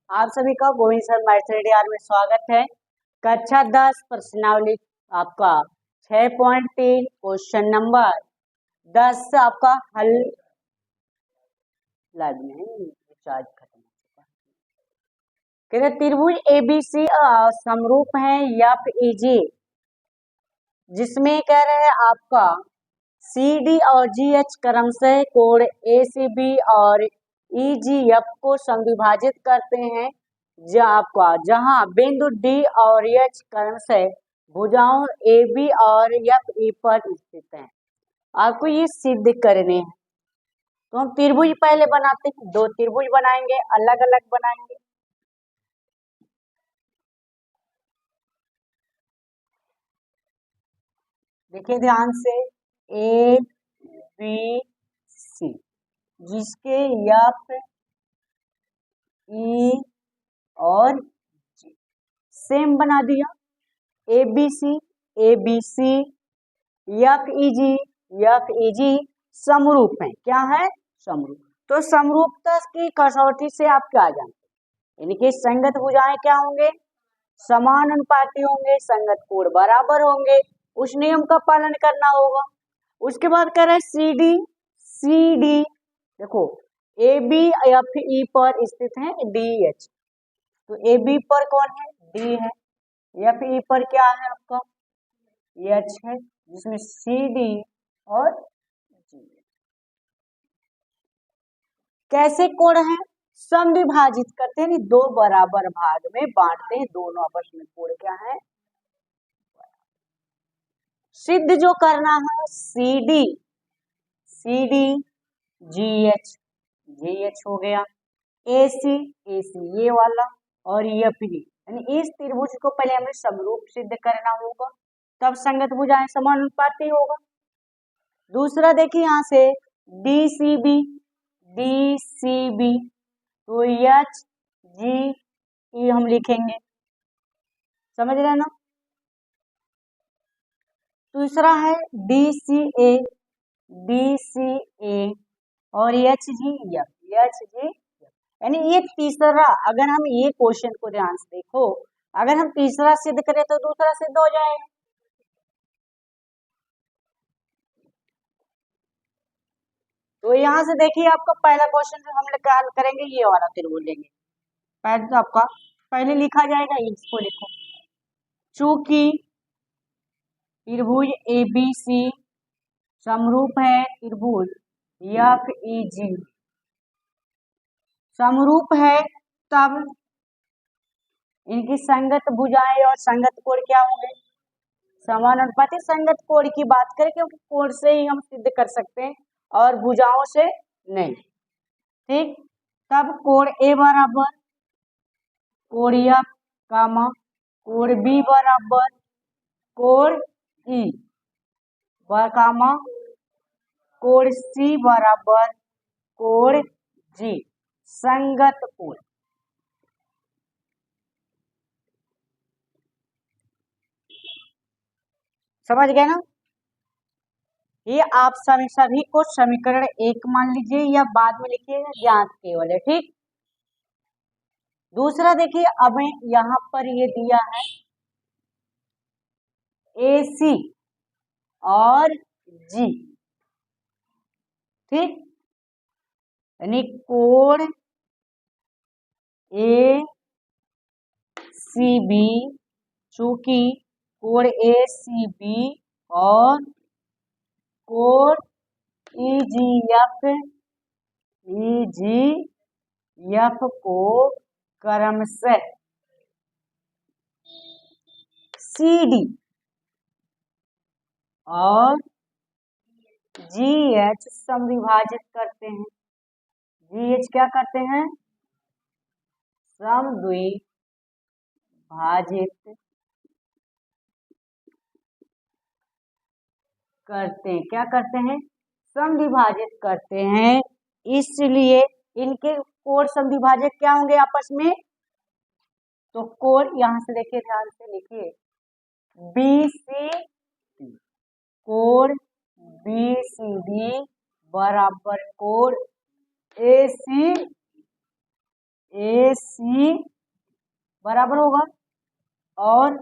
आप सभी का गोविंद सर मैथ्स रेडियार में स्वागत है। कक्षा 10 प्रश्नावली आपका 6.3 क्वेश्चन नंबर 10 आपका हल लाइव में रिचार्ज खत्म हो चुका है। कहते त्रिभुज एबीसी समरूप है या एजी, जिसमें कह रहे हैं आपका CD और GH क्रमशः कोण ACB और EGF को समविभाजित करते हैं, जहां बिंदु D और H क्रमशः भुजाओं AB और FE पर स्थित हैं। आपको ये सिद्ध करने हैं, तो हम त्रिभुज पहले बनाते हैं। दो त्रिभुज बनाएंगे, अलग अलग बनाएंगे। देखिए ध्यान से, ABC जिसके F E और G सेम बना दिया। ABC FEG समरूप है। क्या है? समरूप। तो समरूपता की कसौटी से आप क्या जानते हैं? यानी कि संगत भुजाएं क्या होंगे? समान अनुपाती होंगे, संगत कोण बराबर होंगे। उस नियम का पालन करना होगा। उसके बाद कह रहे हैं CD देखो AB FE पर स्थित है DH, तो AB पर कौन है? D है। FE पर क्या है आपका? H है, जिसमें CD और G कैसे कोण है? समविभाजित करते हैं, दो बराबर भाग में बांटते हैं, दोनों आपस में कोण क्या है? सिद्ध जो करना है CD GH हो गया, AC ये वाला और FE, यानी इस त्रिभुज को पहले हमें समरूप सिद्ध करना होगा, तब संगत भुजाएं समानुपाती होगा। दूसरा देखिए यहाँ से DCB तो HGE हम लिखेंगे, समझ रहे ना। दूसरा है DCA और HG यानी ये तीसरा। अगर हम ये क्वेश्चन को ध्यान से देखो, अगर हम तीसरा सिद्ध करें तो दूसरा सिद्ध हो जाएगा। तो यहाँ से देखिए आपका पहला क्वेश्चन जो हम लोग हल करेंगे, ये वाला त्रिभुज लेंगे। पहले तो आपका पहले लिखा जाएगा, इसको लिखो। चूंकि त्रिभुज ABC समरूप है त्रिभुज FEG समरूप है, तब इनकी संगत भुजाएं और संगत कोण क्या होंगे? समानुपाती। संगत कोण की बात करें, क्योंकि कोण से ही हम सिद्ध कर सकते हैं और भुजाओं से नहीं। ठीक, तब कोण A बराबर कोण F कामा कोण B बराबर कोण E कामा कोण C बराबर कोण G संगत कोण। समझ गए ना। ये आप सभी को समीकरण 1 मान लीजिए या बाद में लिखिएगा, ज्ञात केवल है। ठीक, दूसरा देखिए, अब यहाँ पर ये दिया है AC और G। ठीक, यानी कोण ACB, चूंकि कोण ACB और कोण EGF को क्रमशः CD और GH समविभाजित करते हैं। GH क्या करते हैं? समद्विभाजित करते हैं। क्या करते हैं? समविभाजित करते हैं। इसलिए इनके कोण समविभाजक क्या होंगे आपस में? तो कोण यहां से देखिए, ध्यान से लिखिए, BC कोण BCD बराबर कोण ए सी बराबर होगा और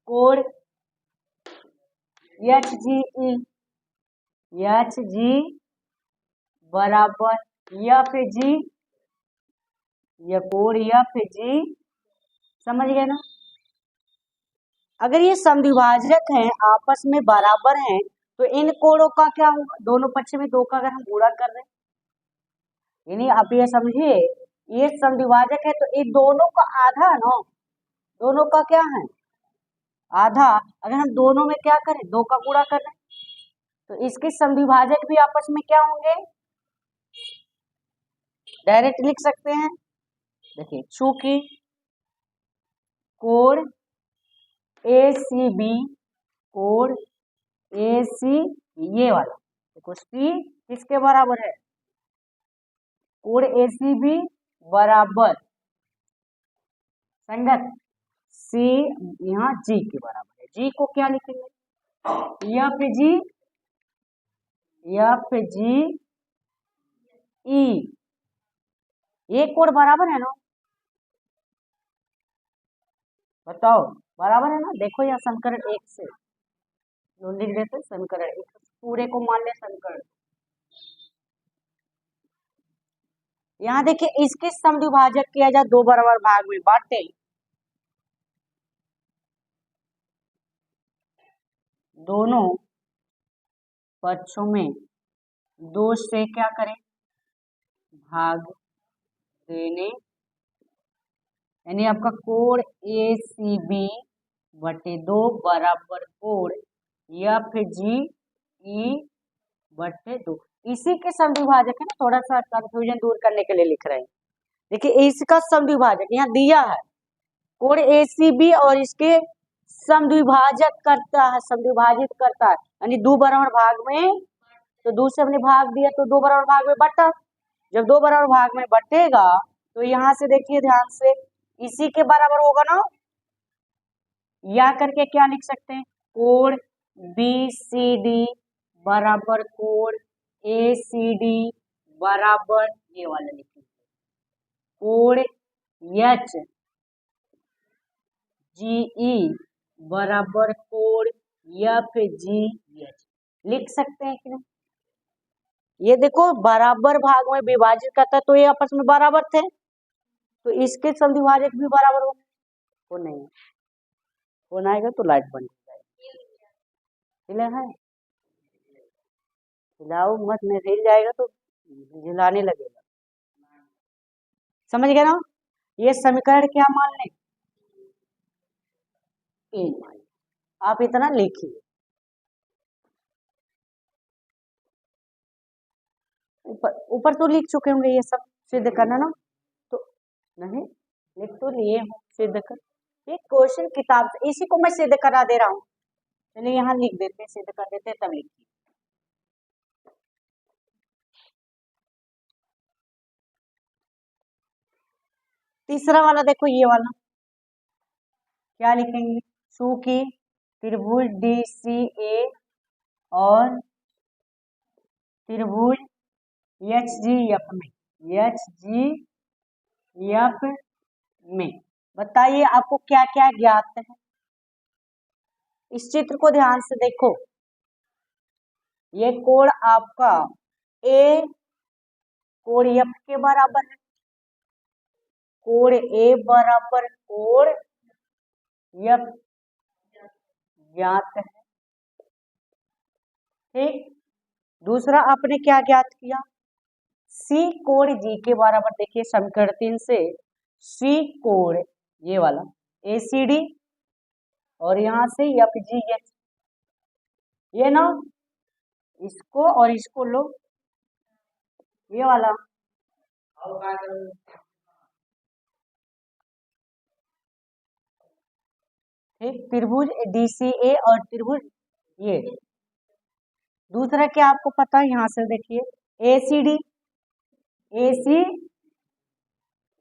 कोड एच जी बराबर एफ जी, या कोड एफ जी, समझ गए ना। अगर ये समद्विभाजक हैं आपस में बराबर हैं तो इन कोणों का क्या होगा, दोनों पक्ष में 2 का अगर हम गुणा कर रहे हैं, यानी आप ये समझिए ये समद्विभाजक है तो ये दोनों का आधा है ना, दोनों का क्या है आधा। अगर हम दोनों में क्या करें 2 का गुणा कर रहे हैं तो इसके समद्विभाजक भी आपस में क्या होंगे, डायरेक्ट लिख सकते हैं। देखिए चूंकि कोण ACB, कोण AC ये वाला देखो C किसके बराबर है, कोण ACB बराबर संगत C यहाँ G के बराबर है। G को क्या लिखेंगे, एफ जी ई, ये कोण बराबर है ना, बताओ बराबर है ना। देखो यहाँ समीकरण 1 से लिख देते, समीकरण 1 पूरे को मान ले समीकरण। यहाँ देखिए इसके समद्विभाजक किया जाए 2 बराबर भाग में बांटे, दोनों पक्षों में 2 से क्या करें भाग देने, यानी आपका कोण ACB बटे 2 बराबर कोण FGE बटे 2, इसी के समद्विभाजक है ना, थोड़ा सा कंफ्यूजन दूर करने के लिए लिख रहे हैं। देखिए इसका समद्विभाजक यहाँ दिया है, कोण ACB और इसके समद्विभाजक करता है, समद्विभाजित करता है, यानी 2 बराबर भाग में, तो 2 से हमने भाग दिया तो 2 बराबर भाग में बटा, जब 2 बराबर भाग में बटेगा तो यहाँ से देखिए ध्यान से इसी के बराबर होगा ना, या करके क्या लिख सकते हैं कोण BCD बराबर कोण ACD बराबर ये वाला लिखेंगे कोण HGE बराबर कोण FGH, लिख सकते हैं कि नहीं। ये देखो बराबर भाग में विभाजित करता है तो ये आपस में बराबर थे तो इसके समद्विभाजक भी बराबर होंगे, वो नहीं होना आएगा तो लाइट बंद हो जाएगी, है हिलाओ मत, नहीं हिल जाएगा तो हिलाने लगेगा, समझ गए ना। ये समीकरण क्या मान लें, आप इतना लिखिए, ऊपर ऊपर तो लिख चुके होंगे ये सब सिद्ध करना ना, तो नहीं लिख तो लिए हो सिद्ध कर, ये क्वेश्चन किताब से इसी को मैं सिद्ध करा दे रहा हूँ, चलिए यहाँ लिख देते सिद्ध कर देते तब लिखिए। तीसरा वाला देखो ये वाला क्या लिखेंगे, चूंकि त्रिभुज DCA और त्रिभुज HGF में बताइए आपको क्या क्या ज्ञात है। इस चित्र को ध्यान से देखो, ये कोण आपका A कोण F के बराबर है, कोण A बराबर कोण F ज्ञात है, ठीक। दूसरा आपने क्या ज्ञात किया, C कोण G के बराबर, देखिए समीकरण 3 से C कोण ये वाला ACD और यहाँ से FGH, ये ना इसको और इसको लो ये वाला, ठीक, त्रिभुज DCA और त्रिभुज ये। दूसरा क्या आपको पता है, यहाँ से देखिए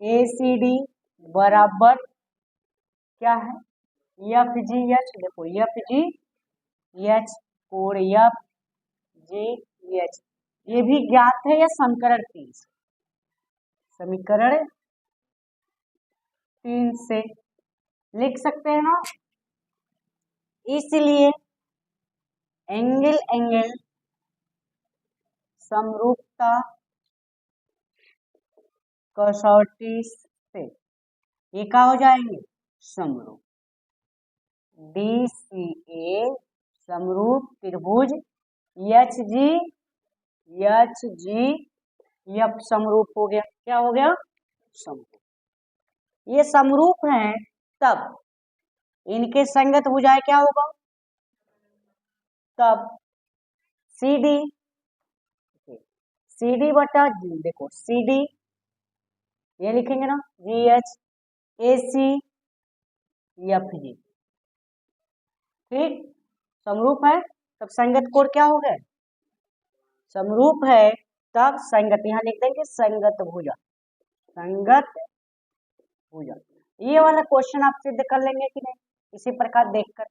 ACD बराबर क्या है FGH, देखो FGH कोण FGH, ये भी ज्ञात है या समीकरण 3 से, समीकरण 3 से लिख सकते हैं ना। इसलिए एंगल एंगल समरूपता कसौटी से ये क्या हो जाएंगे, समरूप। DCA समरूप त्रिभुज HGF समरूप हो गया। क्या हो गया, समरूप। ये समरूप हैं तब इनके संगत भुजाएं क्या होगा, तब CD बटा G, देखो CD ये लिखेंगे ना, GH AC FG, ठीक। समरूप है तब संगत कोण क्या हो गए, समरूप है तब संगत, यहां लिख देंगे संगत भुजा, संगत भुजा। ये वाला क्वेश्चन आप सिद्ध कर लेंगे कि नहीं, इसी प्रकार देखकर।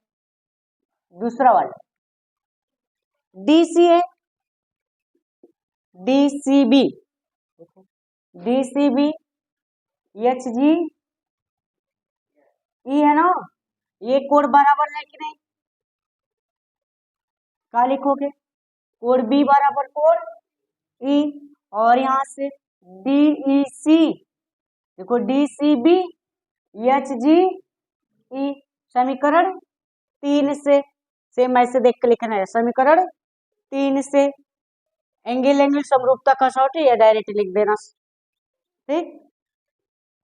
दूसरा वाला DCA DCB, DCB HG E है ना, ये कोण बराबर है कि नहीं, क्या लिखोगे, कोण B बराबर कोण E, और यहां से DEC, देखो DCB HG E, समीकरण 3 से, सेम ऐसे देख के लिखना है, समीकरण 3 से एंगल एंगल समरूपता कसौटी, या डायरेक्ट लिख देना, ठीक।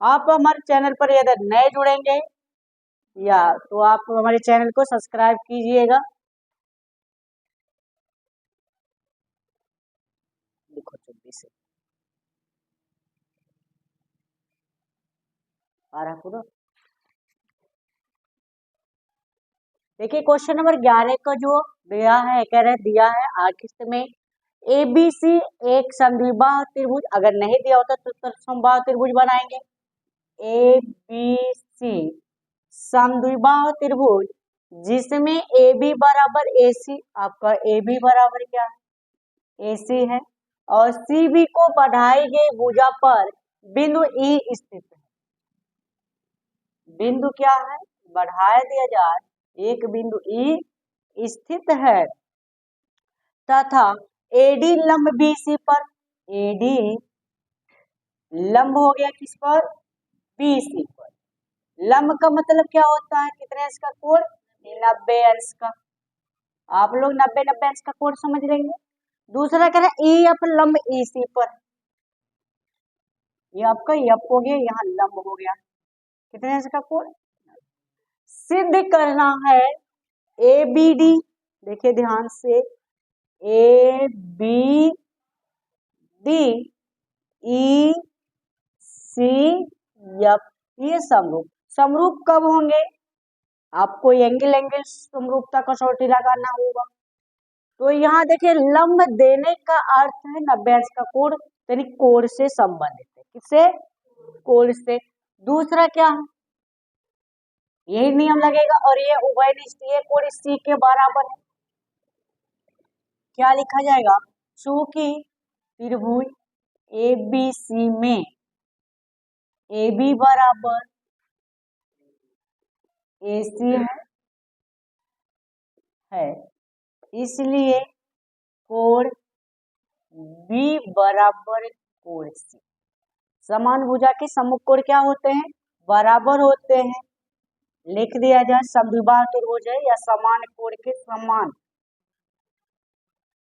आप हमारे चैनल पर यदि नए जुड़ेंगे या तो आप हमारे चैनल को सब्सक्राइब कीजिएगा। देखो 24 से आ रहा पूरा। देखिए क्वेश्चन नंबर 11 का जो दिया है, कह रहे दिया है आखिर में ABC एक समद्विबाहु त्रिभुज, अगर नहीं दिया होता तो समबाहु त्रिभुज बनाएंगे। ABC समद्विबाहु त्रिभुज जिसमें AB बराबर AC, आपका AB बराबर क्या है, AC है, और CB को बढ़ाई गई भुजा पर बिंदु E स्थित है। बिंदु क्या है, बढ़ाया दिया जाए, एक बिंदु E स्थित है तथा AD लंब BC पर, AD लंब हो गया किस पर, BC पर। लंब का मतलब क्या होता है, कितने अंश का कोण, 90 अंश का। आप लोग 90 अंश का कोण समझ लेंगे। दूसरा कह रहे EF लंब EC पर, ये आपका EF हो गया, यहाँ लंब हो गया, कितने अंश का कोण। सिद्ध करना है ABD, देखिए ध्यान से, ABD ECF ये समरूप। समरूप कब होंगे, आपको एंगल एंगल समरूपता कसौटी लगाना होगा। तो यहाँ देखिए लंब देने का अर्थ है 90 अंश का कोण, यानी कोण से संबंधित है, किससे, कोण से। दूसरा क्या है, यही नियम लगेगा, और ये उभयनिष्ठ, ये कोण C के बराबर है, क्या लिखा जाएगा, चूंकि त्रिभुज ABC में AB बराबर AC है इसलिए कोण B बराबर कोण C। समान भुजा के सम्मुख कोण क्या होते हैं, बराबर होते हैं। लिख दिया जाए समद्विबाहु त्रिभुज है या समान कोण के समान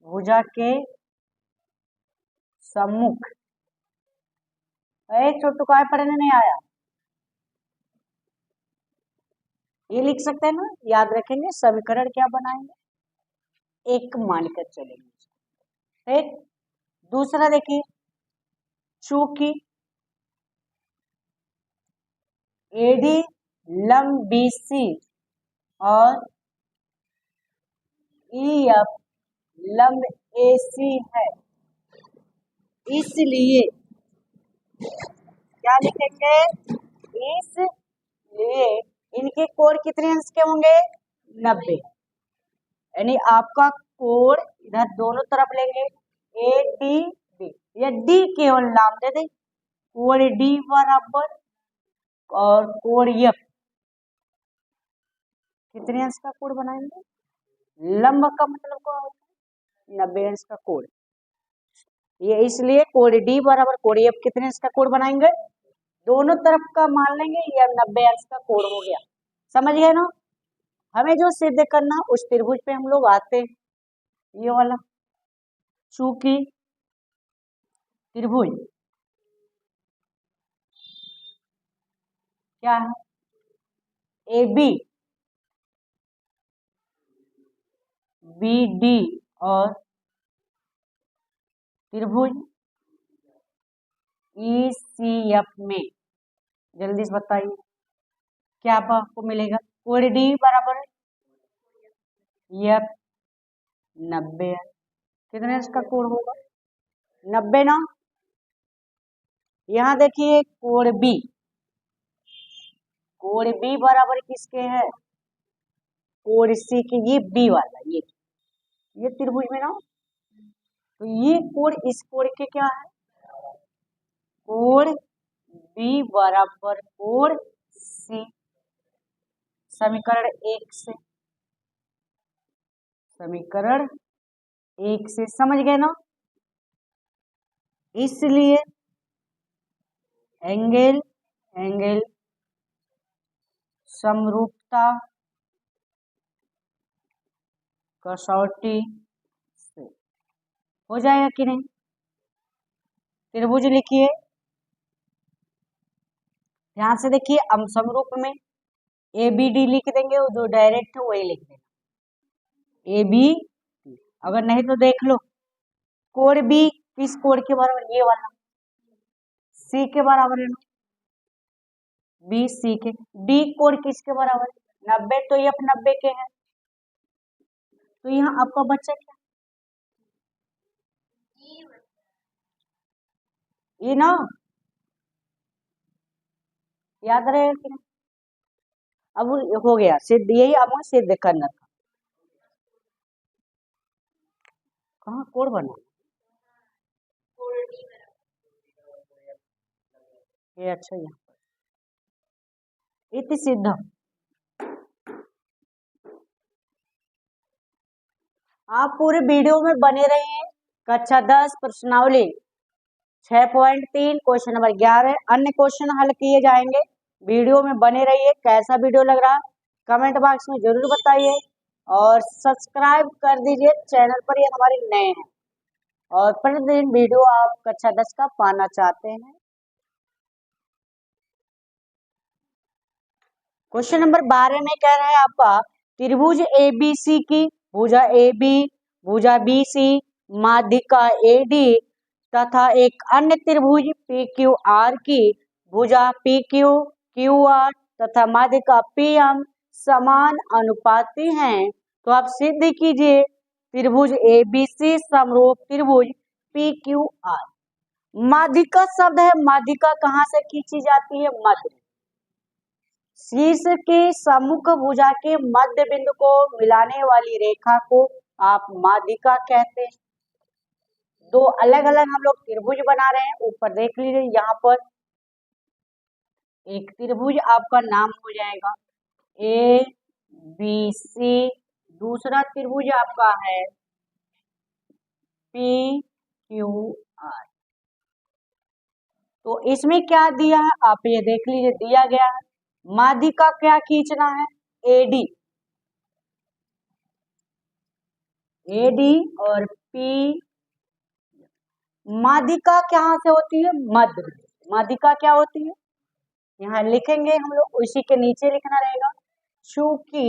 भुजा के सम्मुख, छोटू काय पढ़ने नहीं आया, ये लिख सकते हैं ना, याद रखेंगे। समीकरण क्या बनाएंगे, एक मानकर चलेंगे, ठीक। दूसरा देखिए, चूंकि AD लंब BC और EF लंब AC है, इसलिए क्या लिखेंगे, इसलिए इनके कोण कितने अंश के होंगे, 90, यानी आपका कोण इधर दोनों तरफ लेंगे ADB, या D केवल नाम दे दें, कोण डी बराबर और कोण एफ कितने अंश का कोण बनाएंगे? लंब का मतलब क्या होता है? 90 अंश का कोण। ये इसलिए कोण डी बराबर कोण एफ कितने अंश का कोण बनाएंगे? दोनों तरफ का मान लेंगे, यह 90 अंश का कोण हो गया। समझ गए ना? हमें जो सिद्ध करना उस त्रिभुज पे हम लोग आते हैं, ये वाला। चूंकि त्रिभुज क्या है? ए बी बी डी और त्रिभुज ई सी एफ में, जल्दी से बताइए क्या आपको मिलेगा? कोण डी बराबर एफ 90 है। कितने इसका कोण होगा? 90 ना। यहाँ देखिए कोण बी बराबर किसके है? कोण सी के, ये बी वाला, ये त्रिभुज में ना, तो ये कोण इस कोण के क्या है? कोण बी बराबर कोण सी। समीकरण 1 से, समीकरण 1 से समझ गए ना? इसलिए एंगल समरूपता कसौटी से हो जाएगा कि नहीं? त्रिभुज लिखिए, ध्यान से देखिए। हम समरूप में ए बी डी लिख देंगे, जो डायरेक्ट है वही लिख देना, ए बी। अगर नहीं तो देख लो, कोण बी किस कोण के बराबर? ये वाला सी के बराबर है ना, बी सी के। डी कोण किसके बराबर है? 90, तो ये 90 के है। तो यहाँ आपका बच्चा क्या? ये ना, याद रहेगा कि नहीं? अब हो गया सिद्ध, यही आपको सिद्ध करना था। कहाँ कोण बना? ये अच्छा, यहाँ इति सिद्ध। आप पूरे वीडियो में बने रहिए। कक्षा 10 प्रश्नावली 6.3 क्वेश्चन नंबर 11 अन्य क्वेश्चन हल किए जाएंगे। वीडियो में बने रहिए। कैसा वीडियो लग रहा कमेंट बॉक्स में जरूर बताइए और सब्सक्राइब कर दीजिए चैनल पर, ये हमारे नए हैं और प्रतिदिन वीडियो आप कक्षा 10 का पाना चाहते हैं। क्वेश्चन नंबर 12 में कह रहा है आपका त्रिभुज एबीसी की भुजा ए बी, भुजा बी सी, माध्यिका ए डी तथा एक अन्य त्रिभुज पी क्यू आर की भुजा पी क्यू क्यू आर तथा माध्यिका पी एम समान अनुपाती हैं। तो आप सिद्ध कीजिए त्रिभुज ए बी सी समरूप त्रिभुज पी क्यू आर। माध्यिका शब्द है, माध्यिका कहाँ से खींची जाती है? मध्य। शीर्ष के सम्मुख भुजा के मध्य बिंदु को मिलाने वाली रेखा को आप माध्यिका कहते हैं। दो अलग अलग हम लोग त्रिभुज बना रहे हैं, ऊपर देख लीजिए। यहाँ पर एक त्रिभुज आपका नाम हो जाएगा ए बी सी, दूसरा त्रिभुज आपका है पी क्यू आर। तो इसमें क्या दिया है आप ये देख लीजिए, दिया गया है माध्यिका क्या खींचना है? एडी, एडी और पी। माध्यिका कहाँ से होती है? मध्य। माध्यिका क्या होती है? यहाँ लिखेंगे हम लोग, उसी के नीचे लिखना रहेगा। चूंकि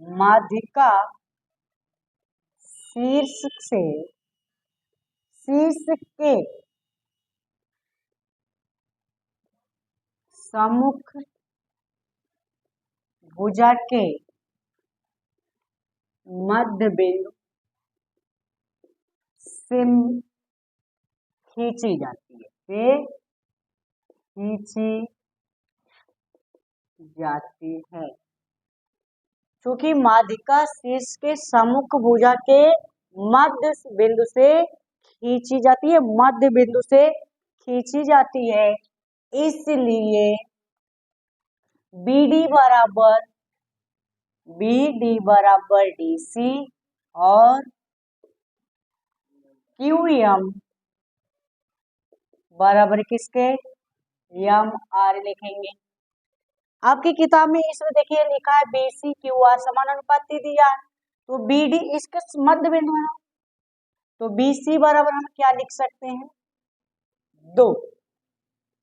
माध्यिका शीर्ष के सम्मुख भुजा के मध्य बिंदु से खींची जाती है, खींची जाती है। क्योंकि माध्यिका शीर्ष के सम्मुख भुजा के मध्य बिंदु से खींची जाती है, मध्य बिंदु से खींची जाती है, इसलिए BD बराबर DC और QM बराबर किसके, MR लिखेंगे। आपकी किताब में इसमें देखिए लिखा है BC QR समानुपाती दिया है, तो BD इसके मध्य बिंदु है, तो BC बराबर हम क्या लिख सकते हैं, 2।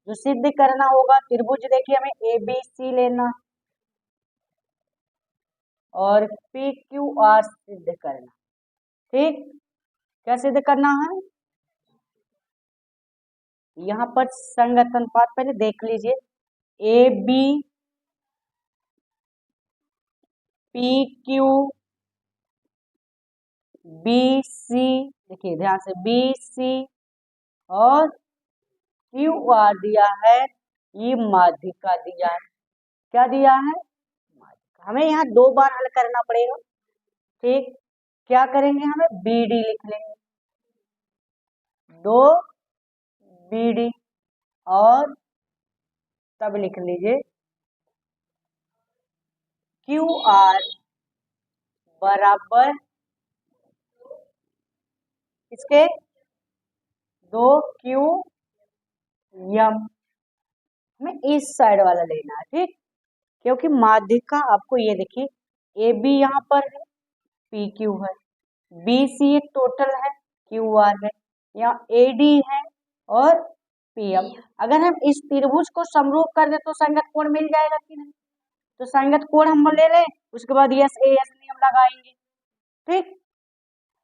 जो सिद्ध करना होगा त्रिभुज, देखिए हमें ABC लेना और PQR सिद्ध करना, ठीक। क्या सिद्ध करना है, यहाँ पर संगत अनुपात पहले देख लीजिए, AB PQ BC, देखिए ध्यान से, BC और QR दिया है, ये माध्यिका दिया है। क्या दिया है, माध्यिका। हमें यहाँ 2 बार हल करना पड़ेगा, ठीक। क्या करेंगे, हमें BD लिख लेंगे, 2 BD और तब लिख लीजिए QR बराबर इसके 2QM, हमें इस साइड वाला लेना है, ठीक। क्योंकि माध्यिका आपको ये देखिए AB यहाँ पर है, PQ है, BC एक टोटल है, QR है, यहाँ AD है और PM। अगर हम इस त्रिभुज को समरूप कर दे तो संगत कोण मिल जाएगा कि नहीं, तो संगत कोण हम ले लें, उसके बाद SAS नियम लगाएंगे, ठीक।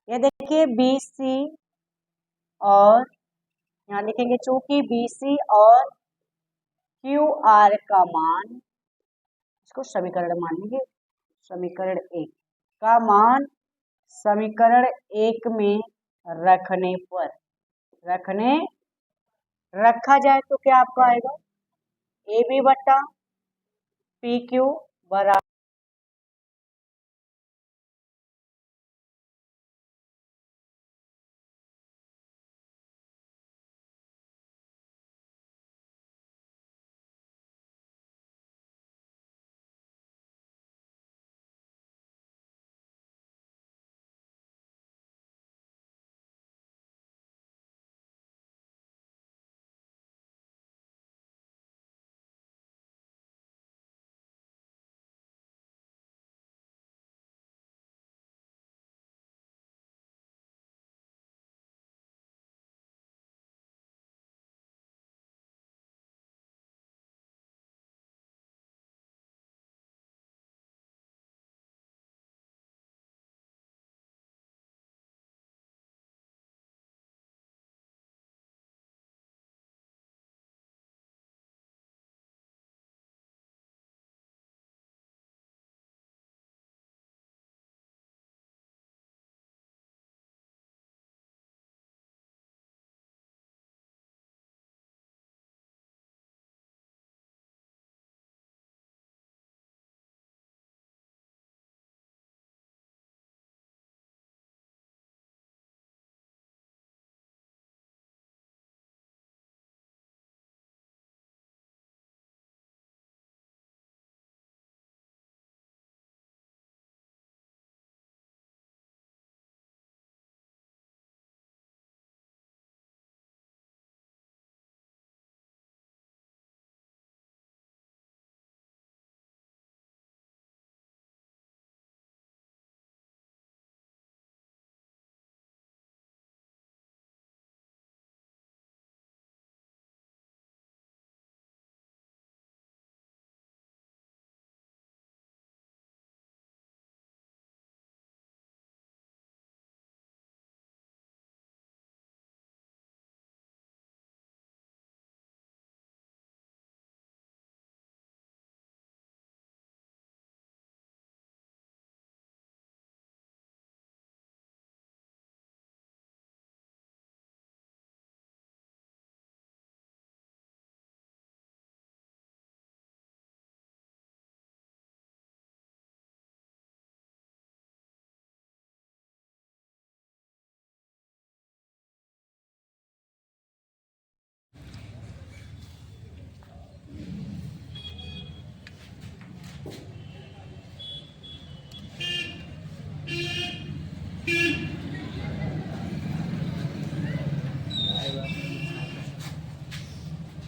ये देखिए BC और यहाँ लिखेंगे, चूंकि BC और QR का मान, इसको समीकरण मान लीजिए, समीकरण 1 का मान समीकरण 1 में रखा जाए तो क्या आपको आएगा, AB बटा PQ बराबर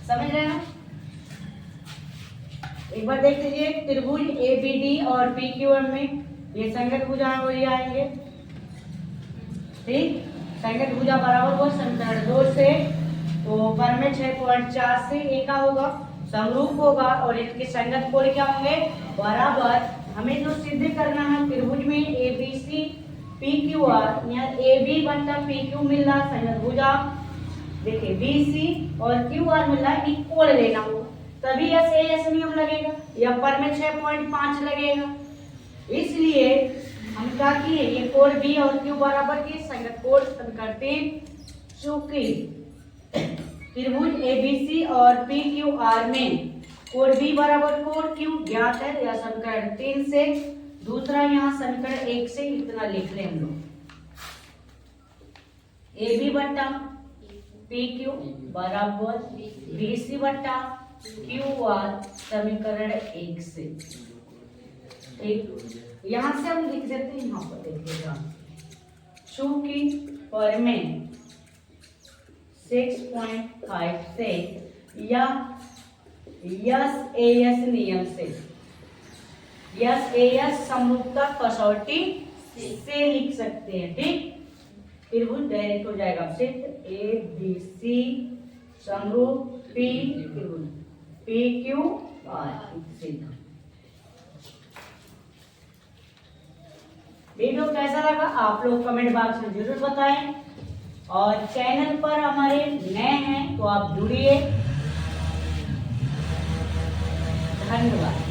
समझ रहे हैं? एक बार देख लीजिए, त्रिभुज एबीडी और पीक्यूएम में ये संगत भुजा और ये आएंगे, ठीक। संगत भुजा बराबर हुआ समीकरण 2 से, तो पर में 6.4 से ए का होगा, समरूप होगा और इनके संगत कोण क्या होंगे, बराबर। हमें जो सिद्ध करना है त्रिभुज में एबीसी पीक्यूआर, यहाँ एबी बनता पीक्यू मिल रहा संगत भुजा, देखिए बीसी और क्यूआर मिल रहा है, कोण लेना होगा तभी एस नियम लगेगा, या पर में 6.5 लगेगा। इसलिए हम क्या किए, ये कोण बी और क्यू बराबर के संगत कोण करते, चूंकि त्रिभुज एबीसी और पीक्यूआर में कोण बी बराबर कोण क्यू ज्ञात है, या समीकरण 3 से, दूसरा यहाँ समीकरण 1 से इतना लिख लें हम लोग, AB बट्टा PQ बराबर BC बट्टा QR समीकरण 1 से, ठीक। यहां से हम लिख देते हैं, यहाँ पर देखिएगा, चूंकि पर में 6.5 से या एस नियम से, एस समरूपता कसौटी से लिख सकते हैं, ठीक। त्रिभुज डायरेक्ट हो जाएगा सिद्ध, ए बी सी समरूप पी त्रिभुज पी क्यू आर सिद्ध। वीडियो कैसा लगा आप लोग कमेंट बॉक्स में जरूर बताएं, और चैनल पर हमारे नए हैं तो आप जुड़िए। धन्यवाद।